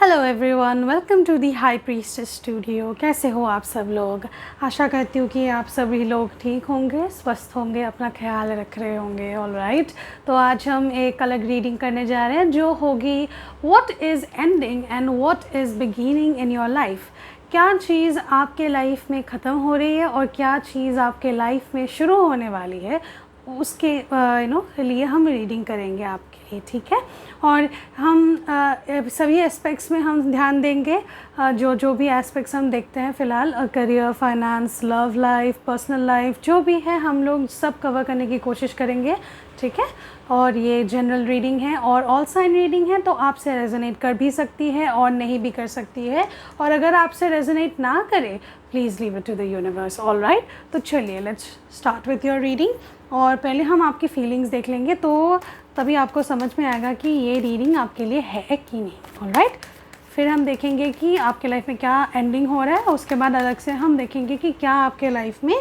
Hello everyone, welcome to the high priestess studio. कैसे हो आप सब लोग? आशा करती हूँ कि आप सभी लोग ठीक होंगे, स्वस्थ होंगे, अपना ख्याल रख रहे होंगे। ऑल राइट, तो आज हम एक अलग रीडिंग करने जा रहे हैं जो होगी what is ending and what is beginning in your life. क्या चीज़ आपके लाइफ में ख़त्म हो रही है और क्या चीज़ आपके लाइफ में शुरू होने वाली है, उसके लिए हम रीडिंग करेंगे आपके लिए, ठीक है। और हम सभी एस्पेक्ट्स में हम ध्यान देंगे। जो भी एस्पेक्ट्स हम देखते हैं फ़िलहाल, career, finance, love life, personal life, जो भी है हम लोग सब कवर करने की कोशिश करेंगे, ठीक है। और ये जनरल रीडिंग है और ऑल साइन रीडिंग है, तो आपसे रेजोनेट कर भी सकती है और नहीं भी कर सकती है। और अगर आपसे रेजोनेट ना करे, please leave it to the universe. All right, तो चलिए let's start with your reading. और पहले हम आपकी फीलिंग्स देख लेंगे, तो तभी आपको समझ में आएगा कि ये रीडिंग आपके लिए है कि नहीं। ऑल राइट, फिर हम देखेंगे कि आपके लाइफ में क्या एंडिंग हो रहा है, उसके बाद अलग से हम देखेंगे कि क्या आपके लाइफ में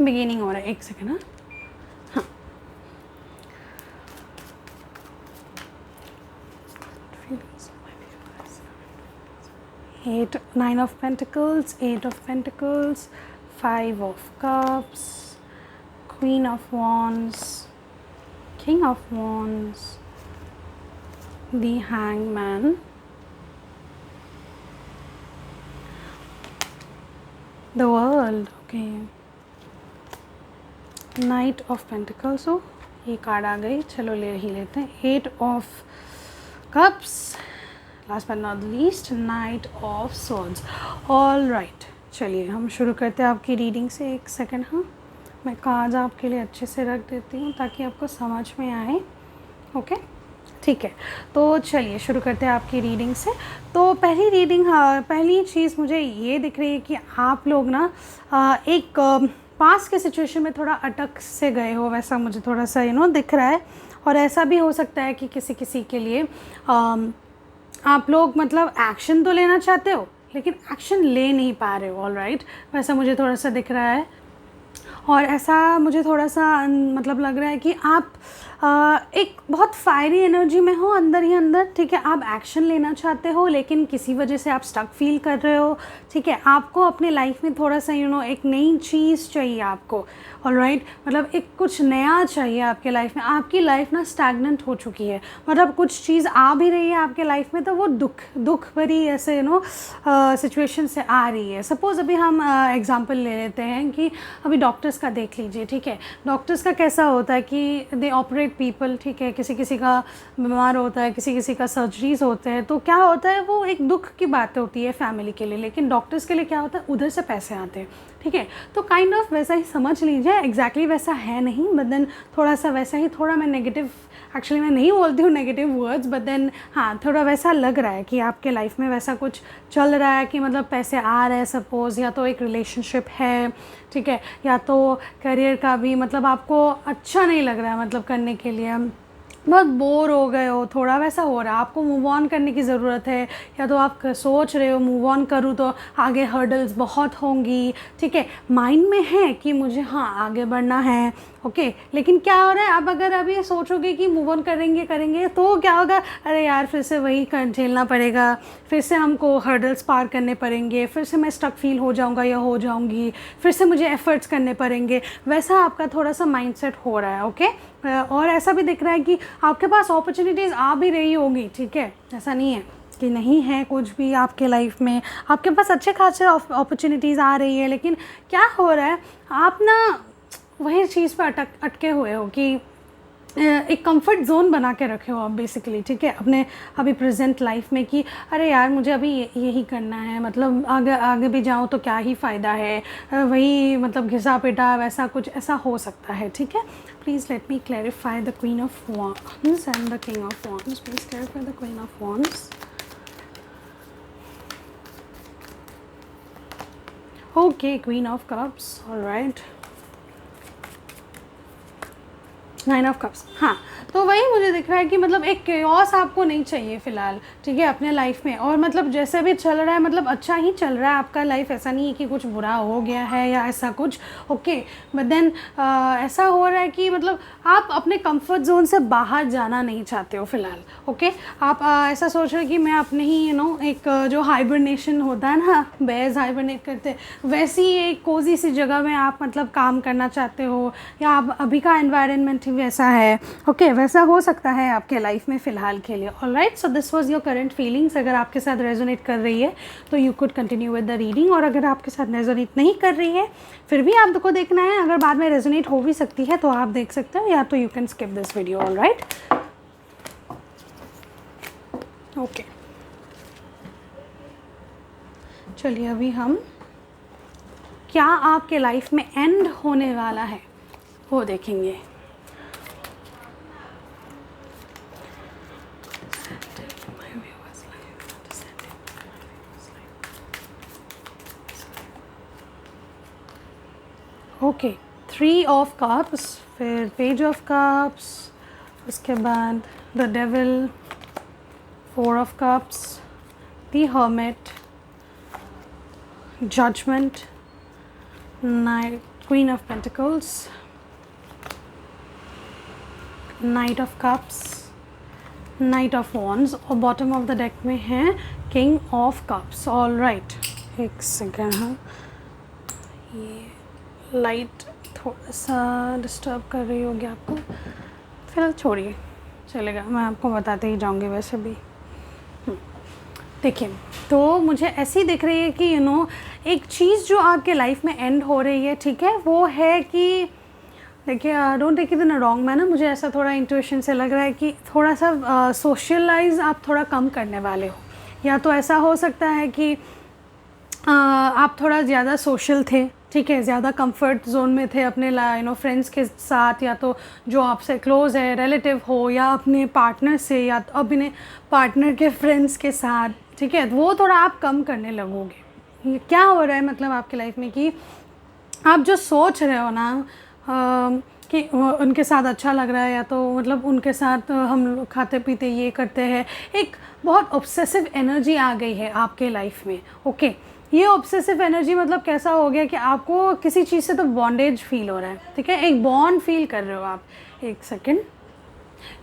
बिगिनिंग हो रहा है। एक सेकेंड। हाँ, 9 of Pentacles, 8 of Pentacles, 5 of Cups, Queen of Wands, King of Wands, the Hangman, the World, okay, Knight of Pentacles। so ये कार्ड आ गई, चलो ले ही लेते हैं। 8 of Cups, last but not least night of swords. All right, चलिए हम शुरू करते हैं आपकी रीडिंग से। एक सेकंड, हाँ, मैं कार्ड्स आपके लिए अच्छे से रख देती हूँ ताकि आपको समझ में आए। ओके, ठीक है, तो चलिए शुरू करते हैं आपकी रीडिंग से। तो पहली रीडिंग, पहली चीज़ मुझे ये दिख रही है कि आप लोग ना एक पास के सिचुएशन में थोड़ा अटक से गए हो, वैसा मुझे थोड़ा सा दिख रहा है। और ऐसा भी हो सकता है कि किसी के लिए आप लोग मतलब एक्शन तो लेना चाहते हो लेकिन एक्शन ले नहीं पा रहे हो। ऑल राइट, वैसा मुझे थोड़ा सा दिख रहा है। और ऐसा मुझे थोड़ा सा मतलब लग रहा है कि आप एक बहुत फायरी एनर्जी में हो अंदर ही अंदर, ठीक है। आप एक्शन लेना चाहते हो लेकिन किसी वजह से आप स्टक फील कर रहे हो, ठीक है। आपको अपने लाइफ में थोड़ा सा एक नई चीज़ चाहिए आपको। ऑल राइट, मतलब एक कुछ नया चाहिए आपके लाइफ में। आपकी लाइफ ना स्टैग्नेंट हो चुकी है, मतलब कुछ चीज़ आ भी रही है आपके लाइफ में तो वो दुख भरी ऐसे सिचुएशन से आ रही है। सपोज़ अभी हम एग्जांपल ले लेते हैं कि अभी डॉक्टर्स का देख लीजिए, ठीक है। डॉक्टर्स का कैसा होता है कि दे ऑपरेट पीपल, ठीक है। किसी का बीमार होता है, किसी का सर्जरीज होते हैं, तो क्या होता है वो एक दुख की बात होती है फैमिली के लिए, लेकिन डॉक्टर्स के लिए क्या होता है, उधर से पैसे आते हैं, ठीक है। तो काइंड ऑफ वैसा ही समझ लीजिए। एग्जैक्टली वैसा है नहीं, बट देन थोड़ा सा वैसा ही, थोड़ा मैं नेगेटिव, एक्चुअली मैं नहीं बोलती हूँ नेगेटिव वर्ड्स, बट देन हाँ, थोड़ा वैसा लग रहा है कि आपके लाइफ में वैसा कुछ चल रहा है कि मतलब पैसे आ रहे हैं सपोज़, या तो एक रिलेशनशिप है, ठीक है, या तो करियर का भी मतलब आपको अच्छा नहीं लग रहा है, मतलब करने के लिए बहुत बोर हो गए हो, थोड़ा वैसा हो रहा है, आपको मूव ऑन करने की ज़रूरत है। या तो आप सोच रहे हो मूव ऑन करूँ तो आगे हर्डल्स बहुत होंगी, ठीक है। माइंड में है कि मुझे हाँ आगे बढ़ना है, ओके, लेकिन क्या हो रहा है, आप अगर अभी सोचोगे कि मूव ऑन करेंगे तो क्या होगा, अरे यार फिर से वही झेलना पड़ेगा, फिर से हमको हर्डल्स पार करने पड़ेंगे, फिर से मैं स्टक फील हो जाऊँगा या हो जाऊँगी, फिर से मुझे एफ़र्ट्स करने पड़ेंगे, वैसा आपका थोड़ा सा माइंडसेट हो रहा है, ओके। और ऐसा भी दिख रहा है कि आपके पास अपॉर्चुनिटीज़ आ भी रही होगी, ठीक है। ऐसा नहीं है कि नहीं है कुछ भी आपके लाइफ में, आपके पास अच्छे खासे अपॉर्चुनिटीज़ आ रही है, लेकिन क्या हो रहा है, आप ना वही चीज़ पर अटके हुए हो कि एक कंफर्ट जोन बना के रखे हो आप बेसिकली, ठीक है, अपने अभी प्रेजेंट लाइफ में कि अरे यार मुझे अभी यही करना है, मतलब आगे भी जाऊँ तो क्या ही फ़ायदा है, वही मतलब घिसा पिटा वैसा कुछ ऐसा हो सकता है, ठीक है। Please let me clarify the queen of wands and the king of wands. Please clarify the queen of wands. Okay, queen of cups, all right. 9 of cups, हाँ, तो वही मुझे दिख रहा है कि मतलब एक केओस आपको नहीं चाहिए फ़िलहाल, ठीक है, अपने लाइफ में। और मतलब जैसे भी चल रहा है मतलब अच्छा ही चल रहा है आपका लाइफ, ऐसा नहीं है कि कुछ बुरा हो गया है या ऐसा कुछ, ओके। बट देन ऐसा हो रहा है कि मतलब आप अपने कंफर्ट जोन से बाहर जाना नहीं चाहते हो फ़िलहाल, ओके। आप ऐसा सोच रहे हो कि मैं अपने ही एक जो हाइबरनेशन होता है ना, बेयर्स हाइबरनेट करते, वैसी एक कोजी सी जगह में आप मतलब काम करना चाहते हो, या आप अभी का एनवायरनमेंट ही वैसा है, ओके, वैसा हो सकता है आपके लाइफ में फ़िलहाल के लिए। Alright, so this was your current feelings. अगर आपके साथ रेजोनेट कर रही है तो you could continue with the reading, और अगर आपके साथ रेजोनेट नहीं कर रही है फिर भी आपको देखना है, अगर बाद में रेजोनेट हो भी सकती है तो आप देख सकते हो, या तो you can skip this video. Alright, okay, चलिए अभी हम क्या आपके लाइफ में एंड होने वाला है वो देखेंगे। ओके, 3 ऑफ कप्स, फिर पेज ऑफ कप्स, उसके बाद the devil, 4 of cups, the hermit, judgement, knight, queen of pentacles, knight of cups, knight of wands, और बॉटम ऑफ द डेक में है king of cups. All right, एक second, हाँ, ये light थोड़ा सा डिस्टर्ब कर रही होगी आपको, फिलहाल छोड़िए, चलेगा, मैं आपको बताते ही जाऊंगी वैसे भी। देखिए, तो मुझे ऐसी दिख रही है कि एक चीज़ जो आपके लाइफ में एंड हो रही है, ठीक है, वो है कि देखिए, don't take it in a wrong manner, मुझे ऐसा थोड़ा इंट्यूशन से लग रहा है कि थोड़ा सा सोशलाइज आप थोड़ा कम करने वाले हो, या तो ऐसा हो सकता है कि आप थोड़ा ज़्यादा सोशल थे, ठीक है, ज़्यादा कंफर्ट जोन में थे अपने फ्रेंड्स के साथ, या तो जो आपसे क्लोज है, रिलेटिव हो, या अपने पार्टनर से, या तो अपने पार्टनर के फ्रेंड्स के साथ, ठीक है, वो थोड़ा आप कम करने लगोगे। ये क्या हो रहा है मतलब आपकी लाइफ में कि आप जो सोच रहे हो ना कि उनके साथ अच्छा लग रहा है, या तो मतलब उनके साथ हम लोग खाते पीते ये करते हैं, एक बहुत ऑब्सेसिव एनर्जी आ गई है आपके लाइफ में, ओके। ये ऑब्सेसिव एनर्जी मतलब कैसा हो गया कि आपको किसी चीज़ से तो बॉन्डेज फील हो रहा है, ठीक है, एक बॉन्ड फील कर रहे हो आप। एक सेकेंड,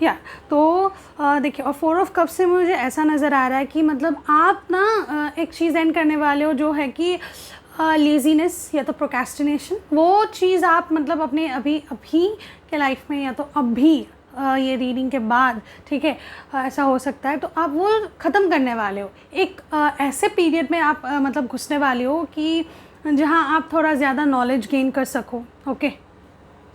या तो देखिए, और 4 ऑफ कप से मुझे ऐसा नज़र आ रहा है कि मतलब आप ना एक चीज़ एंड करने वाले हो जो है कि लेज़ीनेस या तो प्रोक्रेस्टिनेशन, वो चीज़ आप मतलब अपने अभी के लाइफ में, या तो अभी ये रीडिंग के बाद, ठीक है, ऐसा हो सकता है, तो आप वो ख़त्म करने वाले हो। एक ऐसे पीरियड में आप मतलब घुसने वाले हो कि जहाँ आप थोड़ा ज़्यादा नॉलेज गेन कर सको, ओके,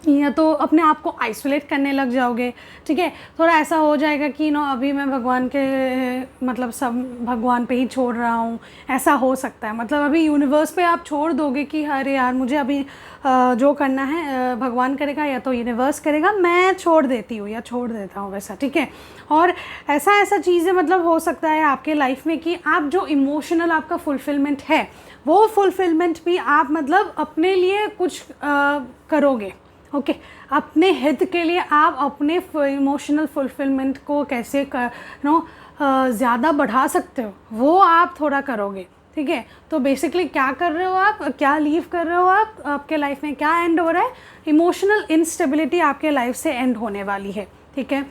या तो अपने आप को आइसोलेट करने लग जाओगे, ठीक है, थोड़ा ऐसा हो जाएगा कि अभी मैं भगवान के मतलब सब भगवान पे ही छोड़ रहा हूँ, ऐसा हो सकता है। मतलब अभी यूनिवर्स पे आप छोड़ दोगे कि अरे यार मुझे अभी जो करना है भगवान करेगा या तो यूनिवर्स करेगा, मैं छोड़ देती हूँ या छोड़ देता हूँ, वैसा, ठीक है। और ऐसा चीज़ें मतलब हो सकता है आपके लाइफ में कि आप जो इमोशनल आपका फुलफिलमेंट है, वो फुलफिलमेंट भी आप मतलब अपने लिए कुछ करोगे, ओके, अपने हित के लिए आप अपने इमोशनल फुलफिलमेंट को कैसे ज़्यादा बढ़ा सकते हो, वो आप थोड़ा करोगे, ठीक है। तो बेसिकली क्या कर रहे हो आप, क्या लीव कर रहे हो आप, आपके लाइफ में क्या एंड हो रहा है, इमोशनल इंस्टेबिलिटी आपके लाइफ से एंड होने वाली है, ठीक है।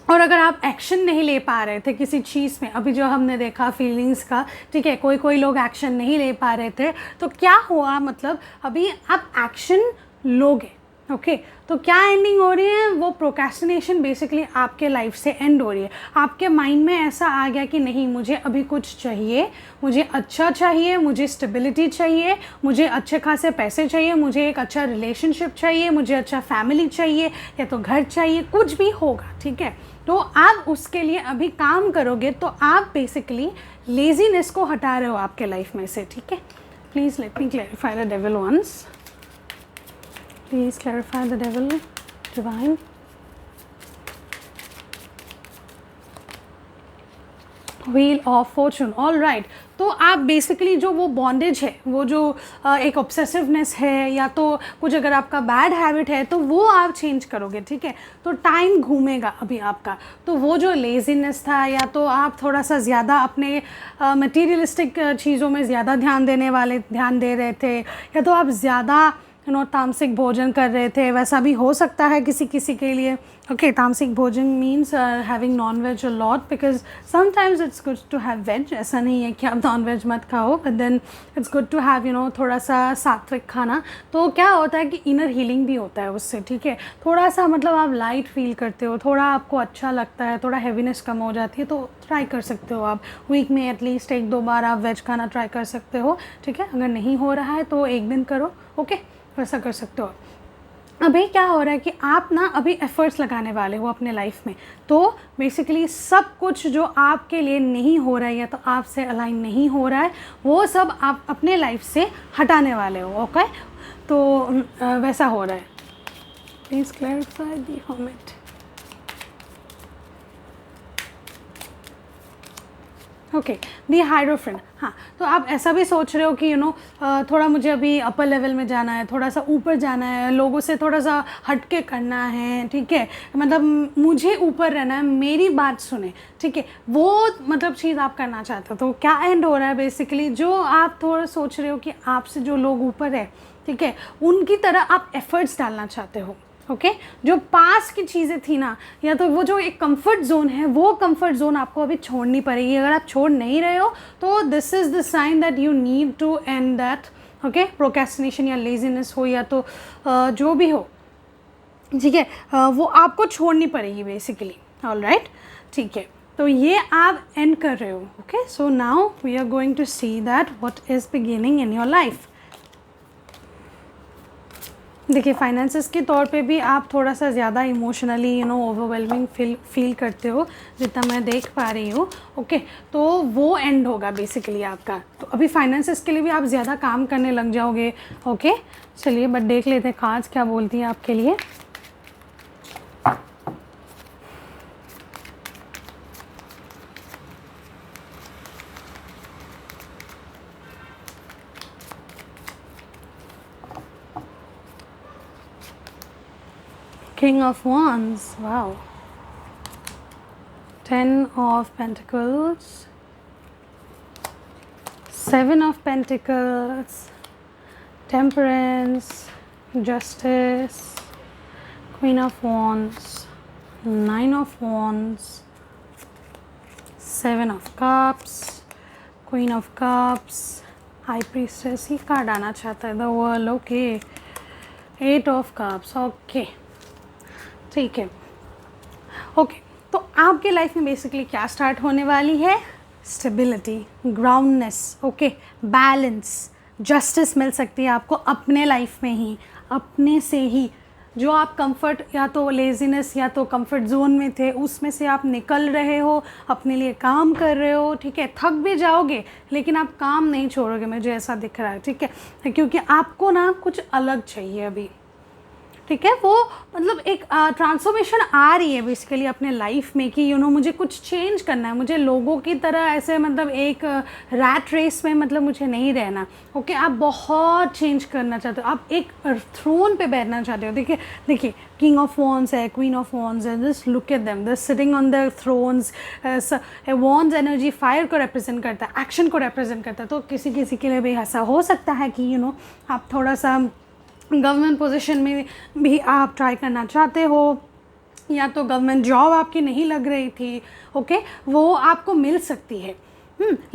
और अगर आप एक्शन नहीं ले पा रहे थे किसी चीज़ में, अभी जो हमने देखा फीलिंग्स का, ठीक है, कोई लोग एक्शन नहीं ले पा रहे थे, तो क्या हुआ, मतलब अभी आप एक्शन लोगे, ओके। तो क्या एंडिंग हो रही है, वो प्रोक्रेस्टिनेशन बेसिकली आपके लाइफ से एंड हो रही है। आपके माइंड में ऐसा आ गया कि नहीं, मुझे अभी कुछ चाहिए, मुझे अच्छा चाहिए, मुझे स्टेबिलिटी चाहिए, मुझे अच्छे खासे पैसे चाहिए, मुझे एक अच्छा रिलेशनशिप चाहिए, मुझे अच्छा फैमिली चाहिए, या तो घर चाहिए, कुछ भी होगा, ठीक है। तो आप उसके लिए अभी काम करोगे, तो आप बेसिकली लेजीनेस को हटा रहे हो आपके लाइफ में से, ठीक है। Please let me clarify the devil once, please clarify the devil, divine. Wheel of fortune, all right. तो आप बेसिकली जो वो बॉन्डेज है, वो जो एक ऑब्सेसिवनेस है, या तो कुछ अगर आपका बैड हैबिट है तो वो आप चेंज करोगे, ठीक है। तो टाइम घूमेगा अभी आपका। तो वो जो लेजीनेस था, या तो आप थोड़ा सा ज़्यादा अपने मटीरियलिस्टिक चीज़ों में ज़्यादा ध्यान दे रहे थे, या तो आप ज़्यादा तामसिक भोजन कर रहे थे, वैसा भी हो सकता है किसी किसी के लिए। ओके, तामसिक भोजन means having non veg a lot, because sometimes it's good to have veg. ऐसा नहीं है कि आप नॉन वेज मत खाओ, but then it's good to have थोड़ा सा सात्विक खाना। तो क्या होता है कि इनर हीलिंग भी होता है उससे, ठीक है। थोड़ा सा मतलब आप लाइट फील करते हो, थोड़ा आपको अच्छा लगता है, थोड़ा हैवीनेस कम हो जाती है। तो ट्राई कर सकते हो आप वीक में एटलीस्ट 1-2 बार आप वेज खाना ट्राई कर सकते हो, ठीक है। अगर नहीं हो रहा है तो एक दिन करो, ओके, वैसा कर सकते हो। अभी क्या हो रहा है कि आप ना अभी एफ़र्ट्स लगाने वाले हो अपने लाइफ में। तो बेसिकली सब कुछ जो आपके लिए नहीं हो रहा है या तो आपसे अलाइन नहीं हो रहा है, वो सब आप अपने लाइफ से हटाने वाले हो, ओके। तो वैसा हो रहा है। Please clarify the hermit. Okay, the hydro friend. हाँ, तो आप ऐसा भी सोच रहे हो कि थोड़ा मुझे अभी अपर लेवल में जाना है, थोड़ा सा ऊपर जाना है, लोगों से थोड़ा सा हटके करना है, ठीक है। मतलब मुझे ऊपर रहना है, मेरी बात सुने, ठीक है। वो मतलब चीज़ आप करना चाहते हो। तो क्या एंड हो रहा है बेसिकली, जो आप थोड़ा सोच रहे हो कि आपसे जो लोग ऊपर है, ठीक है, उनकी तरह आप एफ़र्ट्स डालना चाहते हो, ओके। जो पास की चीज़ें थी ना, या तो वो जो एक कंफर्ट जोन है, वो कंफर्ट जोन आपको अभी छोड़नी पड़ेगी। अगर आप छोड़ नहीं रहे हो तो this is the sign that you need to end that, okay. Procrastination या लेजीनेस हो, या तो जो भी हो, ठीक है, वो आपको छोड़नी पड़ेगी बेसिकली, ऑल राइट, ठीक है। तो ये आप एंड कर रहे हो, okay. So now we are going to see that what is beginning in your life. देखिए, फाइनेंसेस के तौर पे भी आप थोड़ा सा ज़्यादा इमोशनली ओवरवेलमिंग फील करते हो, जितना मैं देख पा रही हूँ, ओके। तो वो एंड होगा बेसिकली आपका। तो अभी फाइनेंसेस के लिए भी आप ज़्यादा काम करने लग जाओगे, ओके। चलिए, बट देख लेते हैं कार्ड्स क्या बोलती हैं आपके लिए। King of Wands, wow. 10 of Pentacles, 7 of Pentacles, Temperance, Justice, Queen of Wands, 9 of Wands, 7 of Cups, Queen of Cups, High Priestess। He card आना चाहता है, the world, okay. 8 of Cups, okay, ठीक है, ओके। तो आपके life में basically क्या start होने वाली है? स्टेबिलिटी, ग्राउंडनेस, ओके, बैलेंस, जस्टिस मिल सकती है आपको अपने लाइफ में ही, अपने से ही। जो आप कंफर्ट या तो लेजीनेस या तो कंफर्ट जोन में थे, उसमें से आप निकल रहे हो, अपने लिए काम कर रहे हो, ठीक है। थक भी जाओगे लेकिन आप काम नहीं छोड़ोगे, मुझे ऐसा दिख रहा है, ठीक है। क्योंकि आपको ना कुछ अलग चाहिए अभी, ठीक है। वो मतलब एक ट्रांसफॉर्मेशन आ रही है बेसिकली अपने लाइफ में कि मुझे कुछ चेंज करना है, मुझे लोगों की तरह ऐसे मतलब एक रैट रेस में मतलब मुझे नहीं रहना, ओके। आप बहुत चेंज करना चाहते हो, आप एक थ्रोन पे बैठना चाहते हो। देखिए, किंग ऑफ वॉन्ड्स है, क्वीन ऑफ वॉन्ड्स है, just look at them, they sitting on the thrones. Wands energy fire को रिप्रेजेंट करता है, एक्शन को रिप्रेजेंट करता है। तो किसी किसी के लिए भी ऐसा हो सकता है कि आप थोड़ा सा गवर्नमेंट पोजीशन में भी आप ट्राई करना चाहते हो, या तो गवर्नमेंट जॉब आपकी नहीं लग रही थी, ओके, वो आपको मिल सकती है।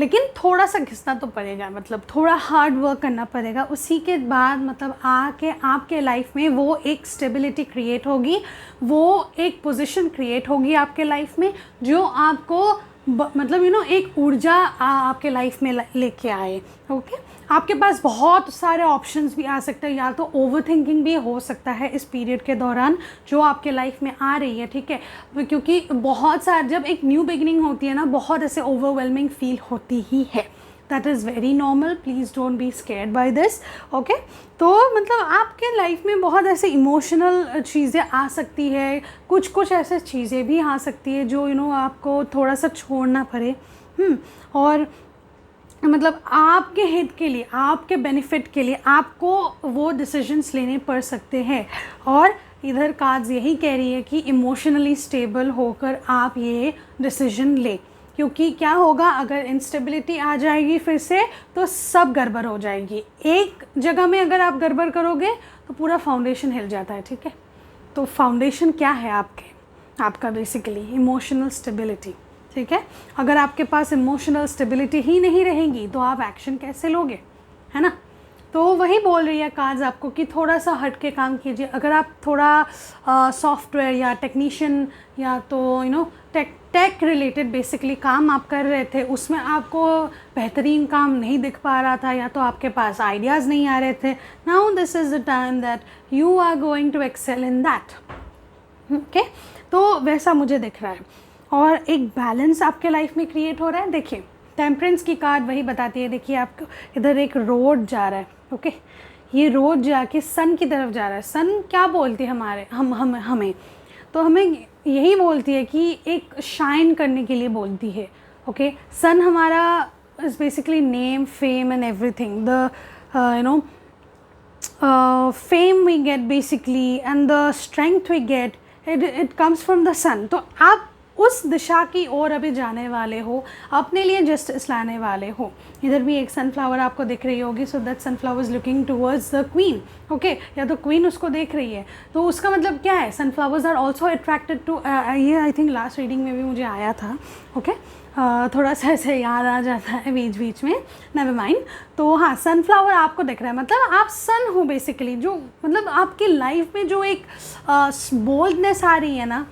लेकिन थोड़ा सा घिसना तो पड़ेगा, मतलब थोड़ा हार्ड वर्क करना पड़ेगा। उसी के बाद मतलब आके आपके लाइफ में वो एक स्टेबिलिटी क्रिएट होगी, वो एक पोजीशन क्रिएट होगी आपके लाइफ में, जो आपको मतलब एक ऊर्जा आपके लाइफ में लेके आए, ओके। आपके पास बहुत सारे ऑप्शंस भी आ सकते हैं, या तो ओवर थिंकिंग भी हो सकता है इस पीरियड के दौरान जो आपके लाइफ में आ रही है, ठीक है। क्योंकि बहुत सारे, जब एक न्यू बिगिनिंग होती है ना, बहुत ऐसे ओवरवेलमिंग फील होती ही है। That is very normal, please don't be scared by this, okay. तो मतलब आपके लाइफ में बहुत ऐसे इमोशनल चीज़ें आ सकती है, कुछ कुछ ऐसे चीज़ें भी आ सकती है जो आपको थोड़ा सा छोड़ना पड़े, और मतलब आपके हित के लिए, आपके बेनिफिट के लिए आपको वो डिसीजंस लेने पड़ सकते हैं। और इधर कार्ड्स यही कह रही है कि इमोशनली स्टेबल होकर आप ये डिसीजन ले, क्योंकि क्या होगा अगर इंस्टेबिलिटी आ जाएगी फिर से तो सब गड़बड़ हो जाएगी। एक जगह में अगर आप गड़बड़ करोगे तो पूरा फाउंडेशन हिल जाता है, ठीक है। तो फाउंडेशन क्या है आपका बेसिकली इमोशनल स्टेबिलिटी, ठीक है। अगर आपके पास इमोशनल स्टेबिलिटी ही नहीं रहेगी तो आप एक्शन कैसे लोगे, है ना। तो वही बोल रही है कार्ड्स आपको कि थोड़ा सा हट के काम कीजिए। अगर आप थोड़ा सॉफ्टवेयर या टेक्नीशियन या तो टेक रिलेटेड बेसिकली काम आप कर रहे थे, उसमें आपको बेहतरीन काम नहीं दिख पा रहा था या तो आपके पास आइडियाज़ नहीं आ रहे थे, now this is the time that you are going to excel in that, okay. तो वैसा मुझे दिख रहा है और एक बैलेंस आपके लाइफ में क्रिएट हो रहा है। देखिए टेम्परेंस की कार्ड वही बताती है, देखिए आपको इधर एक रोड जा रहा है, ओके। ये रोड जाके सन की तरफ जा रहा है। सन क्या बोलती है हमें तो हमें यही बोलती है कि एक शाइन करने के लिए बोलती है, ओके। सन हमारा is basically name, fame and everything, the fame we get basically and the strength we get, it comes from the sun। तो आप उस दिशा की ओर अभी जाने वाले हो, अपने लिए जस्टिस लाने वाले हो। इधर भी एक सनफ्लावर आपको दिख रही होगी, so that sunflower is looking towards the queen, okay. या तो क्वीन उसको देख रही है, तो उसका मतलब क्या है, sunflowers are also attracted to, ये आई थिंक लास्ट रीडिंग में भी मुझे आया था, ओके। थोड़ा सा ऐसे याद आ जाता है बीच बीच में, नेवर माइंड। तो हाँ, सनफ्लावर आपको दिख रहा है, मतलब आप सन हो बेसिकली, जो मतलब आपकी लाइफ में जो एक बोल्डनेस आ रही है ना,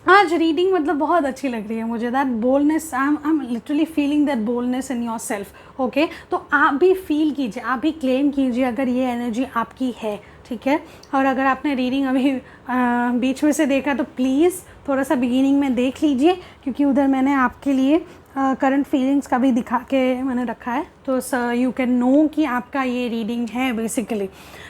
आज रीडिंग मतलब बहुत अच्छी लग रही है मुझे। That boldness, I am literally feeling that boldness in your self, okay. तो आप भी फील कीजिए, आप भी क्लेम कीजिए अगर ये एनर्जी आपकी है, ठीक है। और अगर आपने रीडिंग अभी बीच में से देखा तो प्लीज़ थोड़ा सा बिगिनिंग में देख लीजिए, क्योंकि उधर मैंने आपके लिए करंट फीलिंग्स का भी दिखा के मैंने रखा है, तो यू कैन नो कि आपका ये रीडिंग है बेसिकली।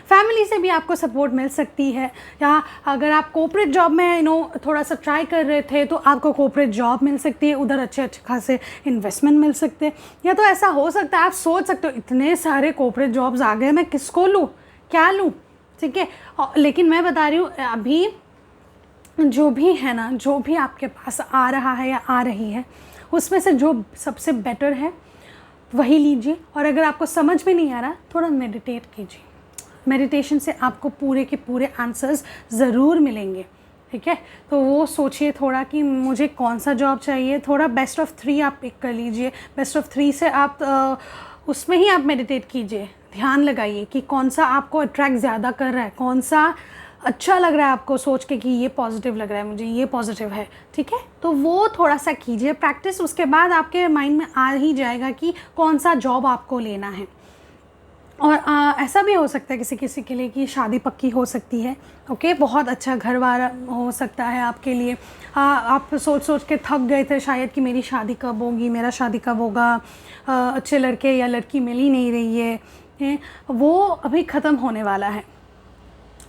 फैमिली से भी आपको सपोर्ट मिल सकती है, या अगर आप कॉर्पोरेट जॉब में थोड़ा सा ट्राई कर रहे थे तो आपको कॉर्पोरेट जॉब मिल सकती है, उधर अच्छे खासे इन्वेस्टमेंट मिल सकते हैं। या तो ऐसा हो सकता है आप सोच सकते हो इतने सारे कॉर्पोरेट जॉब्स आ गए, मैं किसको लूँ, क्या लूँ, ठीक है। लेकिन मैं बता रही हूँ अभी जो भी है ना, जो भी आपके पास आ रहा है या आ रही है, उसमें से जो सबसे बेटर है वही लीजिए। और अगर आपको समझ में नहीं आ रहा, थोड़ा मेडिटेट कीजिए। मेडिटेशन से आपको पूरे के पूरे आंसर्स ज़रूर मिलेंगे, ठीक है। तो वो सोचिए थोड़ा कि मुझे कौन सा जॉब चाहिए, थोड़ा बेस्ट ऑफ 3 आप पिक कर लीजिए। बेस्ट ऑफ 3 से आप उसमें ही आप मेडिटेट कीजिए, ध्यान लगाइए कि कौन सा आपको अट्रैक्ट ज़्यादा कर रहा है, कौन सा अच्छा लग रहा है आपको सोच के कि ये पॉजिटिव लग रहा है, मुझे ये पॉजिटिव है, ठीक है। तो वो थोड़ा सा कीजिए प्रैक्टिस, उसके बाद आपके माइंड में आ ही जाएगा कि कौन सा जॉब आपको लेना है। और ऐसा भी हो सकता है किसी किसी के लिए कि शादी पक्की हो सकती है, ओके। बहुत अच्छा घर वाला हो सकता है आपके लिए। आप सोच सोच के थक गए थे शायद कि मेरी शादी कब होगी, मेरा शादी कब होगा, अच्छे लड़के या लड़की मिल ही नहीं रही है, वो अभी ख़त्म होने वाला है।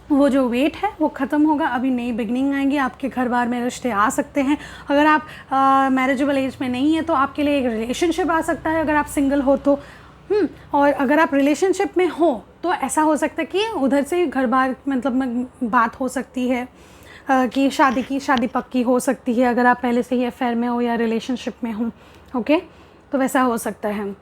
वो जो वेट है वो ख़त्म होगा, अभी नई बिगनिंग आएंगी, आपके घर बार में रिश्ते आ सकते हैं। अगर आप मैरिजेबल एज में नहीं है तो आपके लिए एक रिलेशनशिप आ सकता है, अगर आप सिंगल हो तो। और अगर आप रिलेशनशिप में हो तो ऐसा हो सकता है कि उधर से घर बार मतलब बात हो सकती है कि शादी पक्की हो सकती है, अगर आप पहले से ही अफेयर में हो या रिलेशनशिप में हो, ओके। तो वैसा हो सकता है।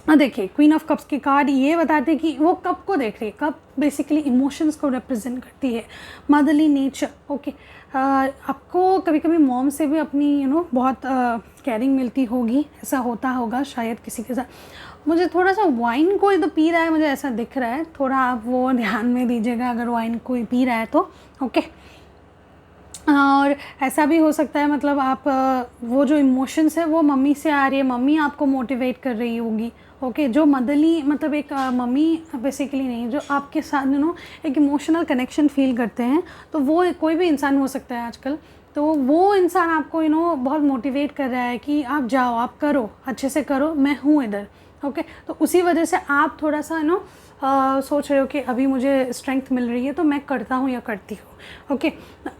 देखिए क्वीन ऑफ कप्स की कार्ड ये बताते हैं कि वो कप को देख रही है। कप बेसिकली इमोशंस को रिप्रेजेंट करती है, मदरली नेचर, ओके। आपको कभी कभी मॉम से भी अपनी बहुत केयरिंग मिलती होगी, ऐसा होता होगा शायद किसी के साथ। मुझे थोड़ा सा वाइन कोई तो पी रहा है, मुझे ऐसा दिख रहा है, थोड़ा आप वो ध्यान में दीजिएगा अगर वाइन कोई पी रहा है तो, ओके। और ऐसा भी हो सकता है मतलब आप वो जो इमोशंस है वो मम्मी से आ रही है, मम्मी आपको मोटिवेट कर रही होगी, ओके। जो मदरली मतलब एक मम्मी बेसिकली नहीं, जो आपके साथ एक इमोशनल कनेक्शन फील करते हैं, तो वो कोई भी इंसान हो सकता है आजकल। तो वो इंसान आपको बहुत मोटिवेट कर रहा है कि आप जाओ, आप करो, अच्छे से करो, मैं हूँ इधर। ओके, तो उसी वजह से आप थोड़ा सा सोच रहे हो कि अभी मुझे स्ट्रेंथ मिल रही है तो मैं करता हूँ या करती हूँ। ओके,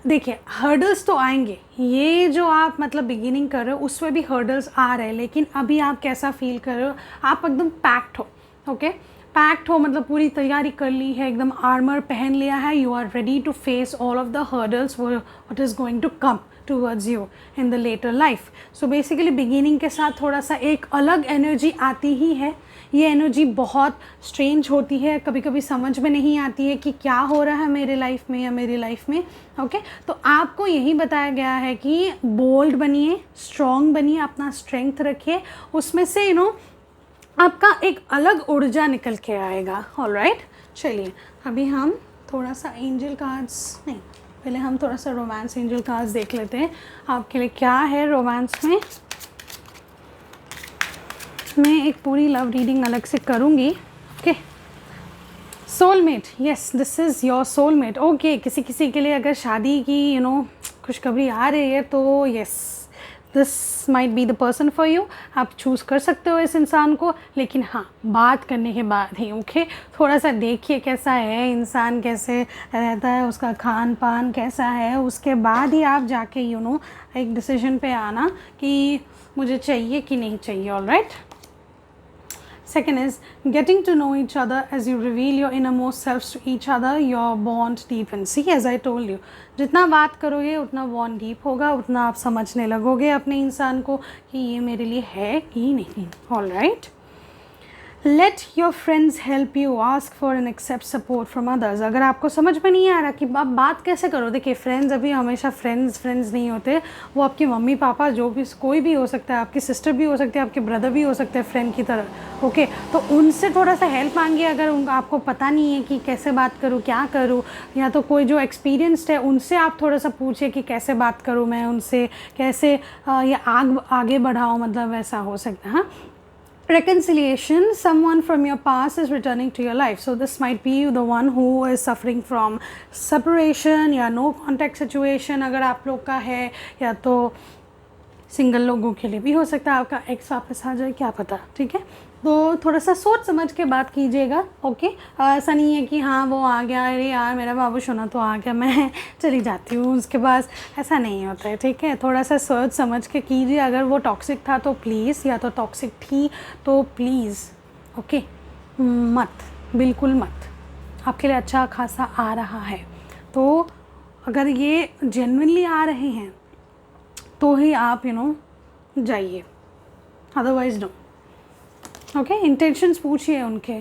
देखिए हर्डल्स तो आएंगे, ये जो आप मतलब बिगिनिंग कर रहे हो उसमें भी हर्डल्स आ रहे हैं, लेकिन अभी आप कैसा फील कर रहे हो, आप एकदम पैक्ड हो। ओके, पैक्ड हो मतलब पूरी तैयारी कर ली है, एकदम आर्मर पहन लिया है, you are ready to face all of the hurdles what is going to come towards you in the later life. So basically beginning के साथ थोड़ा सा एक अलग एनर्जी आती ही है। ये एनर्जी बहुत स्ट्रेंज होती है, कभी कभी समझ में नहीं आती है कि क्या हो रहा है मेरे लाइफ में या मेरी लाइफ में। ओके, तो आपको यही बताया गया है कि बोल्ड बनिए, स्ट्रॉन्ग बनिए, अपना स्ट्रेंथ रखिए, उसमें से आपका एक अलग ऊर्जा निकल के आएगा। ऑलराइट, चलिए अभी हम थोड़ा सा एंजल कार्ड्स, नहीं पहले हम थोड़ा सा रोमांस एंजल कार्ड्स देख लेते हैं आपके लिए क्या है रोमांस में। मैं एक पूरी लव रीडिंग अलग से करूँगी। Okay, soulmate, yes this is your soulmate. Okay, किसी किसी के लिए अगर शादी की खुशखबरी आ रही है तो yes this might be the person for you. आप चूज़ कर सकते हो इस इंसान को, लेकिन हाँ बात करने के बाद ही। ओके, थोड़ा सा देखिए कैसा है इंसान, कैसे रहता है, उसका खान पान कैसा है, उसके बाद ही आप जाके एक डिसीजन पे आना कि मुझे चाहिए कि नहीं चाहिए। Alright, second is getting to know each other as you reveal your innermost selves to each other, your bond deepens. See, as I told you, जितना बात करोगे उतना बॉन्ड डीप होगा, उतना आप समझने लगोगे अपने इंसान को कि ये मेरे लिए है कि नहीं। All right, let your friends help you, ask for and accept support from others. अगर आपको समझ में नहीं आ रहा कि आप बात कैसे करो, देखिए फ्रेंड्स अभी हमेशा फ्रेंड्स नहीं होते, वो आपके मम्मी पापा जो भी कोई भी हो सकता है, आपकी सिस्टर भी हो सकती है, आपके ब्रदर भी हो सकते हैं फ्रेंड की तरह। ओके, तो उनसे थोड़ा सा हेल्प मांगिए अगर आपको पता नहीं है कि कैसे बात करूँ, क्या करूँ, या तो कोई जो एक्सपीरियंस्ड है उनसे आप थोड़ा सा पूछिए कि कैसे बात करूँ मैं उनसे, कैसे ये आगे बढ़ाऊँ, मतलब वैसा हो सकता है। हाँ, reconciliation, someone from your past is returning to your life, so this might be the one who is suffering from separation या no contact situation अगर आप लोग का है, या तो सिंगल लोगों के लिए भी हो सकता है आपका एक्स वापस आ जाए, क्या पता। ठीक है, तो थोड़ा सा सोच समझ के बात कीजिएगा। ओके, ऐसा नहीं है कि हाँ वो आ गया, अरे यार मेरा बाबू सोना तो आ गया, मैं चली जाती हूँ उसके पास, ऐसा नहीं होता है। ठीक है, थोड़ा सा सोच समझ के कीजिए। अगर वो टॉक्सिक था तो प्लीज़, या तो टॉक्सिक थी तो प्लीज़ ओके मत, बिल्कुल मत। आपके लिए अच्छा खासा आ रहा है, तो अगर ये जेन्युइनली आ रहे हैं तो ही आप जाइए, अदरवाइज़ नो। ओके, इंटेंशंस पूछिए उनके,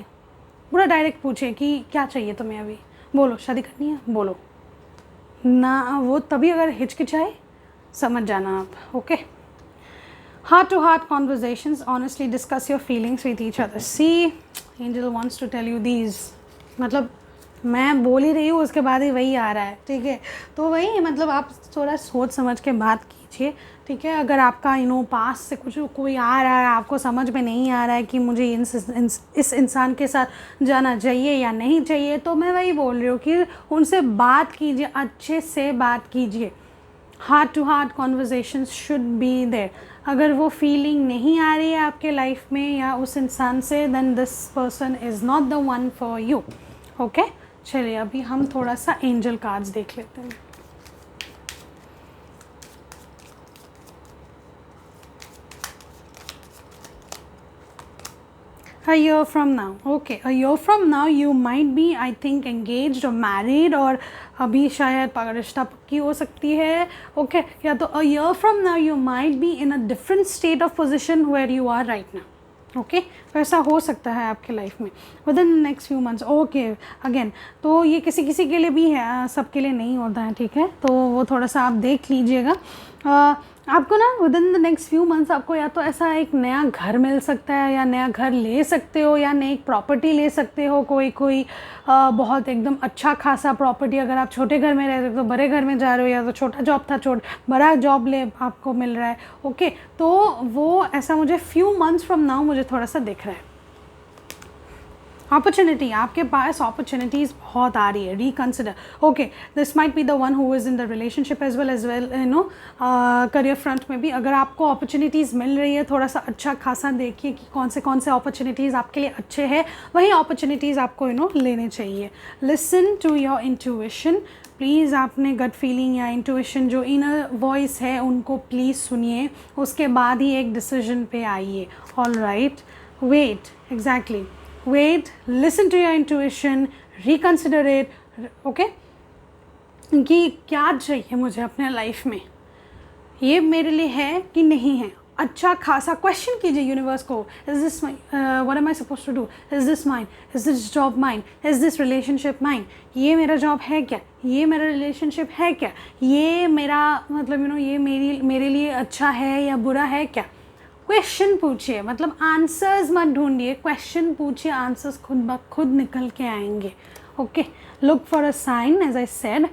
पूरा डायरेक्ट पूछिए कि क्या चाहिए तुम्हें, अभी बोलो, शादी करनी है बोलो ना, वो तभी अगर हिचकिचाए समझ जाना आप। Okay, heart to heart conversations, honestly discuss your feelings with each other. See, angel wants to tell you these, मतलब मैं बोल ही रही हूँ उसके बाद ही वही आ रहा है। ठीक है, तो वही मतलब आप थोड़ा सोच समझ के बात कीजिए। ठीक है, अगर आपका पास से कुछ कोई आ रहा है, आपको समझ में नहीं आ रहा है कि मुझे इस इंसान के साथ जाना चाहिए या नहीं चाहिए, तो मैं वही बोल रही हूँ कि उनसे बात कीजिए, अच्छे से बात कीजिए। Heart to heart conversations should be there. अगर वो फीलिंग नहीं आ रही है आपके लाइफ में या उस इंसान से, then this person is not the one for you. Okay, चलिए अभी हम थोड़ा सा एंजल कार्ड्स देख लेते हैं। A year from now, okay, a year from now you might be, I think, engaged or married, और अभी शायद रिश्ता पक्की हो सकती है। ओके, या तो a year from now you might be in a different state of position where you are right now. Okay, तो ऐसा हो सकता है आपके लाइफ में with in next few months. Okay, again तो ये किसी किसी के लिए भी है, सबके लिए नहीं होता है। ठीक है, तो वो थोड़ा सा आप देख लीजिएगा। आपको ना with in the next few months आपको या तो ऐसा एक नया घर मिल सकता है, या नया घर ले सकते हो, या नई प्रॉपर्टी ले सकते हो। कोई बहुत एकदम अच्छा खासा प्रॉपर्टी, अगर आप छोटे घर में रहते हो तो बड़े घर में जा रहे हो, या तो छोटा जॉब था बड़ा जॉब ले आपको मिल रहा है। ओके, तो वो ऐसा मुझे फ्यू मंथ्स फ्रॉम नाउ मुझे थोड़ा सा दिख रहा है। अपॉर्चुनिटी, आपके पास अपॉर्चुनिटीज़ बहुत आ रही है, reconsider. Okay, this might be the one who is in the relationship as well you know career front में भी. अगर आपको अपॉर्चुनिटीज़ मिल रही है, थोड़ा सा अच्छा खासा देखिए कि कौन से अपॉर्चुनिटीज़ आपके लिए अच्छे हैं, वही अपॉर्चुनिटीज़ आपको लेने चाहिए. Listen to your intuition. Please आपने गट फीलिंग या इंट्यूशन जो इनर वॉइस है उनको प्लीज़ सुनिए, उसके बाद ही एक डिसीजन पे आइए. All right, wait, exactly, wait, listen to your intuition, reconsider it. okay, कि क्या चाहिए मुझे अपने लाइफ में, ये मेरे लिए है कि नहीं है. अच्छा खासा क्वेश्चन कीजिए यूनिवर्स को. Is this what am I suppose to do, is this mine, is this job mine, is this relationship mine. ये मेरा जॉब है क्या, ये मेरा रिलेशनशिप है क्या, ये मेरा मतलब ये मेरे लिए अच्छा है या बुरा है क्या. क्वेश्चन पूछिए, मतलब आंसर्स मत ढूंढिए, क्वेश्चन पूछिए, आंसर्स खुद ब खुद निकल के आएंगे. Okay, look for a sign as I said.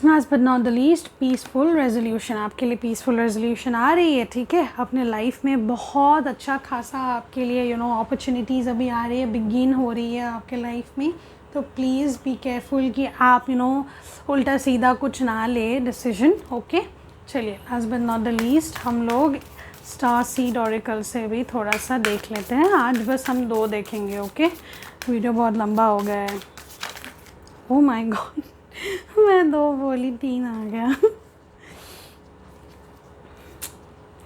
Last but not the least, peaceful resolution. आपके लिए पीसफुल रेजोल्यूशन आ रही है, ठीक है. अपने लाइफ में बहुत अच्छा खासा आपके लिए अपॉर्चुनिटीज़ अभी आ रही है, बिगिन हो रही है आपके लाइफ में. तो प्लीज़ बी केयरफुल कि आप उल्टा सीधा कुछ ना ले डिसीजन. ओके, चलिए, last but not the least हम लोग स्टार सीड ऑरेकल से भी थोड़ा सा देख लेते हैं. आज बस हम 2 देखेंगे. ओके, वीडियो बहुत लंबा हो गया है. ओह माय गॉड, मैं 2 बोली 3 आ गया.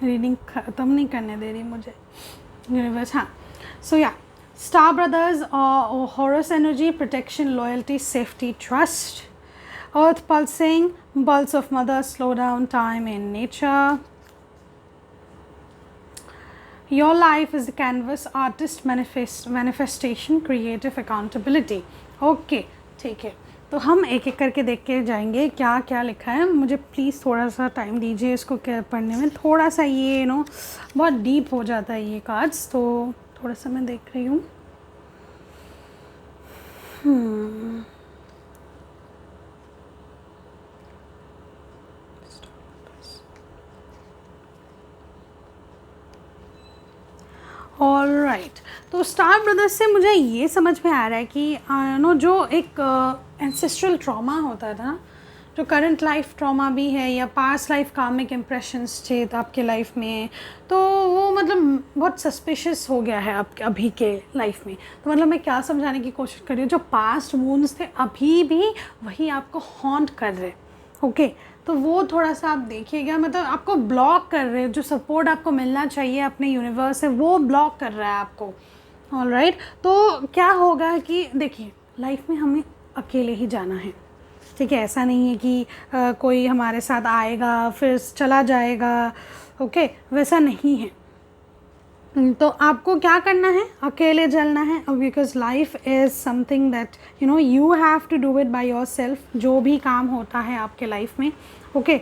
रीडिंग ख़त्म नहीं करने दे रही मुझे यूनिवर्स. हाँ, सो या, स्टार ब्रदर्स और harrows energy, protection, loyalty, safety, trust. Earth pulsing, pulse of mother, slow down, time in nature. Your life is a canvas, artist, manifestation, creative, accountability. Okay, ठीक है. तो हम एक एक करके देख के जाएंगे क्या क्या लिखा है. मुझे प्लीज़ थोड़ा सा टाइम दीजिए इसको पढ़ने में. थोड़ा सा ये बहुत डीप हो जाता है ये कार्ड्स, तो थोड़ा सा मैं देख रही हूँ. ऑल राइट, तो स्टार ब्रदर्स से मुझे ये समझ में आ रहा है कि जो एक एंसेस्ट्रल ट्रॉमा होता था, जो करंट लाइफ ट्रॉमा भी है या पास्ट लाइफ कार्मिक इम्प्रेशंस थे आपके लाइफ में, तो वो मतलब बहुत सस्पिशियस हो गया है आपके अभी के लाइफ में. तो मतलब मैं क्या समझाने की कोशिश कर रही हूँ, जो पास्ट वूंड्स थे अभी भी वही आपको हॉन्ट कर रहे. ओके, तो वो थोड़ा सा आप देखिएगा, मतलब आपको ब्लॉक कर रहे हैं. जो सपोर्ट आपको मिलना चाहिए अपने यूनिवर्स से वो ब्लॉक कर रहा है आपको. ऑल राइट, तो क्या होगा कि देखिए, लाइफ में हमें अकेले ही जाना है, ठीक है. ऐसा नहीं है कि कोई हमारे साथ आएगा फिर चला जाएगा. ओके, वैसा नहीं है. तो आपको क्या करना है, अकेले चलना है. Because life is something that you have to do it by yourself. जो भी काम होता है आपके लाइफ में, ओके.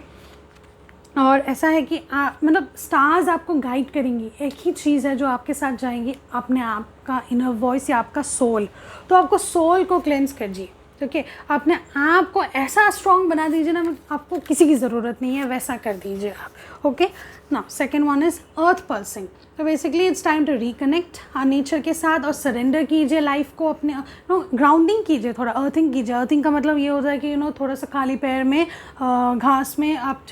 और ऐसा है कि मतलब स्टार्स आपको गाइड करेंगी. एक ही चीज़ है जो आपके साथ जाएंगी, अपने आप का इनर वॉइस या आपका सोल. तो आपको सोल को क्लेंस कीजिए, ठीक है. अपने आप को ऐसा स्ट्रॉन्ग बना दीजिए ना, आपको किसी की ज़रूरत नहीं है, वैसा कर दीजिए आप. Okay, now second one is earth pulsing. तो basically it's time to reconnect nature के साथ और सरेंडर कीजिए लाइफ को. अपने ग्राउंडिंग कीजिए, थोड़ा अर्थिंग कीजिए. अर्थिंग का मतलब ये होता है कि थोड़ा सा खाली पैर में घास में आप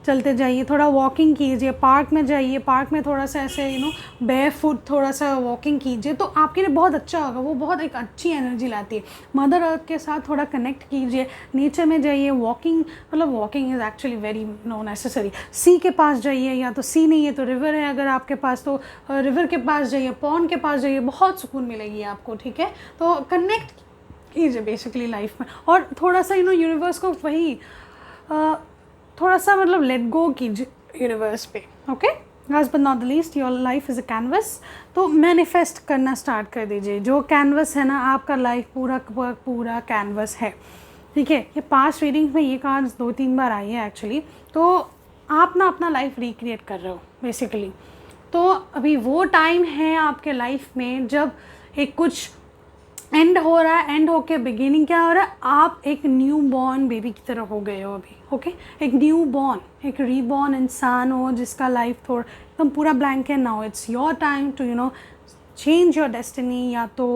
चलते जाइए, थोड़ा वॉकिंग कीजिए, पार्क में जाइए, पार्क में थोड़ा सा ऐसे बेयर फुट थोड़ा सा वॉकिंग कीजिए, तो आपके लिए बहुत अच्छा होगा. वो बहुत एक अच्छी एनर्जी लाती है. मदर अर्थ के साथ थोड़ा कनेक्ट कीजिए, नेचर में जाइए. वॉकिंग मतलब walking is actually very necessary. Sea के पास जाइए, या तो सी नहीं है तो रिवर है अगर आपके पास, तो रिवर के पास जाइए, पॉन्ड के पास जाइए, बहुत सुकून मिलेगी आपको, ठीक है. तो कनेक्ट कीजिए बेसिकली लाइफ में. और थोड़ा सा यूनिवर्स को वही थोड़ा सा मतलब लेट गो कीजिए यूनिवर्स पे. Okay, last but not the least, your life is a canvas. तो मैनिफेस्ट करना स्टार्ट कर दीजिए. जो कैनवस है ना, आपका लाइफ पूरा कैनवस है, ठीक है. ये पास्ट रीडिंग्स में ये कार्ड्स 2-3 बार आई है एक्चुअली. तो आप ना अपना लाइफ रिक्रिएट कर रहे हो बेसिकली. तो अभी वो टाइम है आपके लाइफ में जब एक कुछ एंड हो रहा है, एंड होके बिगिनिंग क्या हो रहा है, आप एक न्यू बॉर्न बेबी की तरह हो गए हो अभी. ओके, एक न्यू बॉर्न, एक रीबॉर्न इंसान हो जिसका लाइफ थोड़ा एकदम पूरा ब्लैंक है. Now it's your time to change your destiny या तो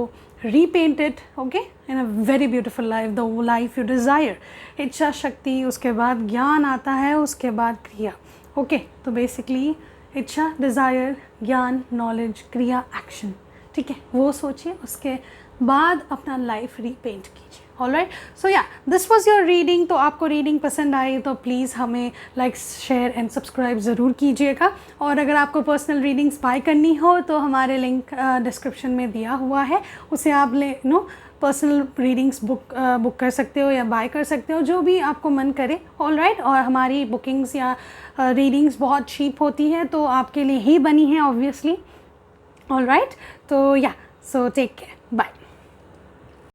repaint it, okay, in a very beautiful life, the life you desire. इच्छा शक्ति, उसके बाद ज्ञान आता है, उसके बाद क्रिया. ओके, तो बेसिकली इच्छा, डिज़ायर, ज्ञान, नॉलेज, क्रिया, एक्शन. ठीक है, वो सोचिए, उसके बाद अपना लाइफ रीपेंट कीजिए. ऑलराइट, सो या दिस वाज योर रीडिंग. तो आपको रीडिंग पसंद आई तो प्लीज़ हमें लाइक, शेयर एंड सब्सक्राइब ज़रूर कीजिएगा. और अगर आपको पर्सनल रीडिंग्स बाय करनी हो तो हमारे लिंक डिस्क्रिप्शन में दिया हुआ है, उसे आप पर्सनल रीडिंग्स बुक कर सकते हो या बाय कर सकते हो, जो भी आपको मन करे. ऑलराइट, और हमारी बुकिंग्स या रीडिंग्स बहुत चीप होती है, तो आपके लिए ही बनी है ऑब्वियसली. ऑलराइट, तो या सो टेक केयर, बाय.